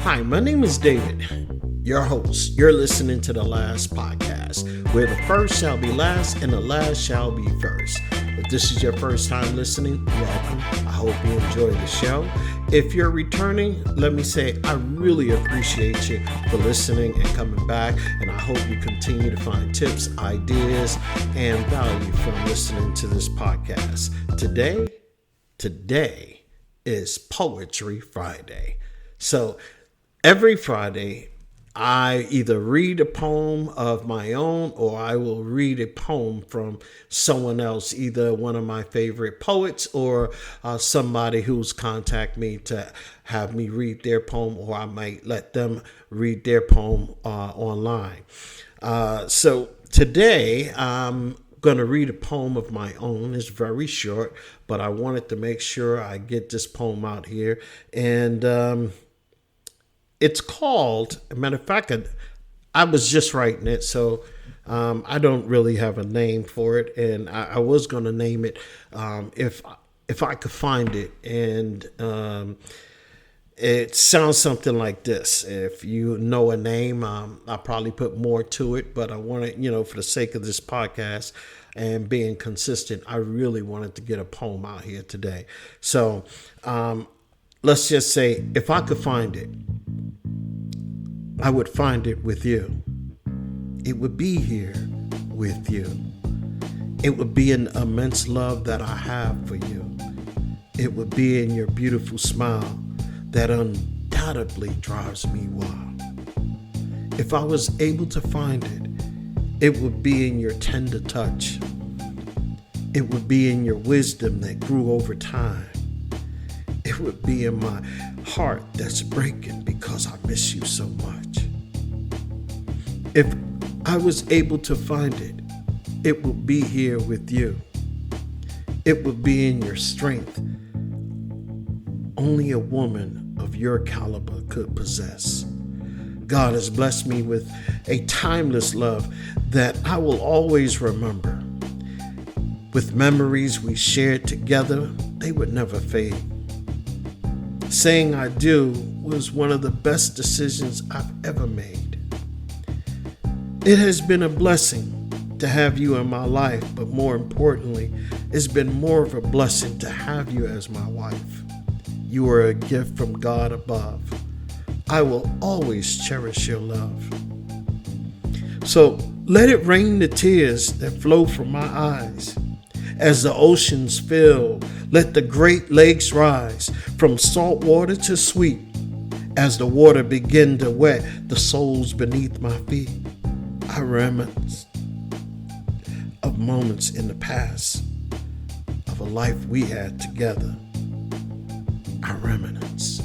Hi, my name is David, your host. You're listening to The Last Podcast, where the first shall be last and the last shall be first. If this is your first time listening, welcome. I hope you enjoy the show. If you're returning, let me say I really appreciate you for listening and coming back, and I hope you continue to find tips, ideas, and value from listening to this podcast. Today is Poetry Friday. So every Friday, I either read a poem of my own or I will read a poem from someone else, either one of my favorite poets or somebody who's contacted me to have me read their poem, or I might let them read their poem online. So today, I'm going to read a poem of my own. It's very short, but I wanted to make sure I get this poem out here. And it's called, as a matter of fact, I was just writing it, so I don't really have a name for it. And I was going to name it if I could find it. And it sounds something like this. If you know a name, I'll probably put more to it, but I want to, for the sake of this podcast and being consistent, I really wanted to get a poem out here today. So let's just say, if I could find it, I would find it with you. It would be here with you. It would be an immense love that I have for you. It would be in your beautiful smile that undoubtedly drives me wild. If I was able to find it, it would be in your tender touch. It would be in your wisdom that grew over time. It would be in my heart that's breaking because I miss you so much. If I was able to find it, it would be here with you. It would be in your strength. Only a woman of your caliber could possess. God has blessed me with a timeless love that I will always remember. With memories we shared together, they would never fade. Saying I do was one of the best decisions I've ever made. It has been a blessing to have you in my life, but more importantly, it's been more of a blessing to have you as my wife. You are a gift from God above. I will always cherish your love. So let it rain the tears that flow from my eyes. As the oceans fill, let the great lakes rise, from salt water to sweet. As the water begin to wet the soles beneath my feet, I reminisce of moments in the past, of a life we had together. I reminisce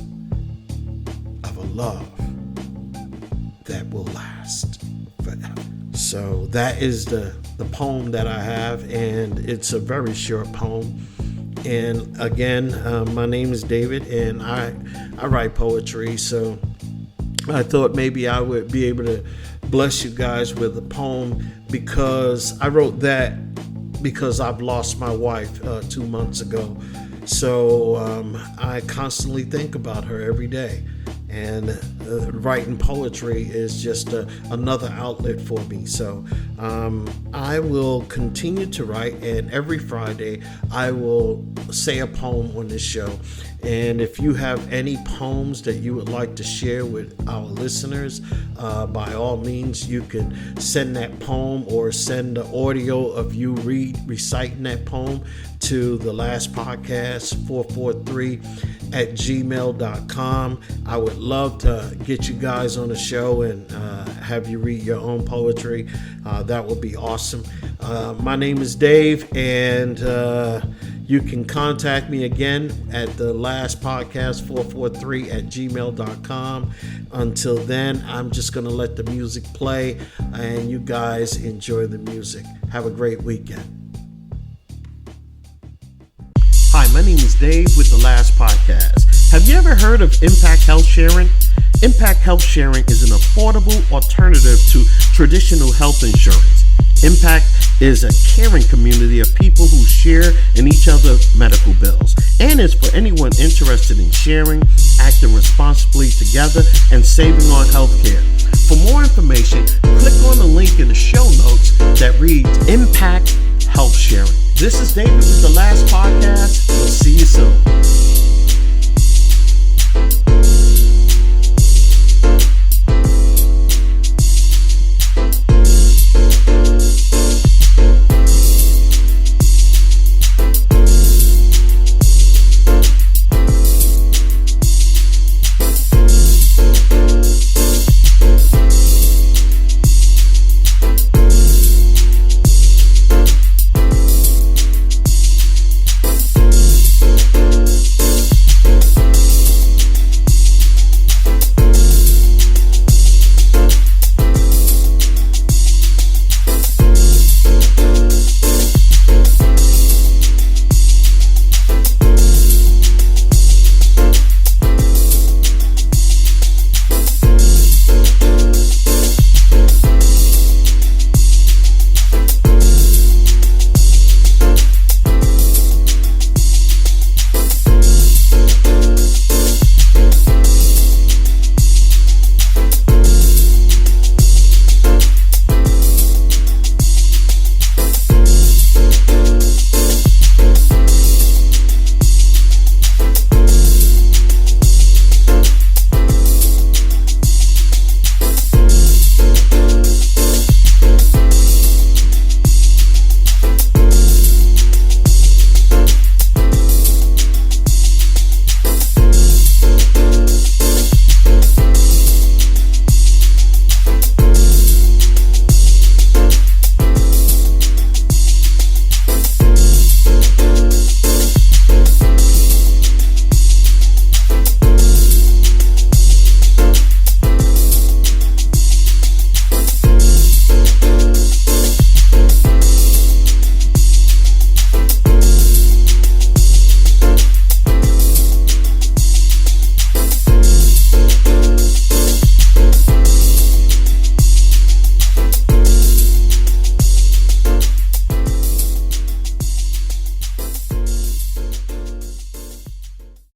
of a love that will last forever. So that is the poem that I have, and it's a very short poem. And again, my name is David, and I write poetry, so I thought maybe I would be able to bless you guys with a poem, because I wrote that because I've lost my wife 2 months ago. So I constantly think about her every day. And writing poetry is just another outlet for me. So I will continue to write, and every Friday I will say a poem on this show. And if you have any poems that you would like to share with our listeners, by all means, you can send that poem or send the audio of you reciting that poem to the last podcast 443 at gmail.com. I would love to get you guys on the show and have you read your own poetry. That would be awesome. My name is Dave, and you can contact me again at the last podcast 443 at gmail.com. Until then, I'm just going to let the music play and you guys enjoy the music. Have a great weekend. Hi, my name is Dave with The Last Podcast. Have you ever heard of Impact Health Sharing? Impact Health Sharing is an affordable alternative to traditional health insurance. Impact is a caring community of people who share in each other's medical bills, and is for anyone interested in sharing, acting responsibly together, and saving on healthcare. For more information, click on the link in the show notes that reads Impact Health Sharing. This is David with The Last Podcast. We'll see you soon.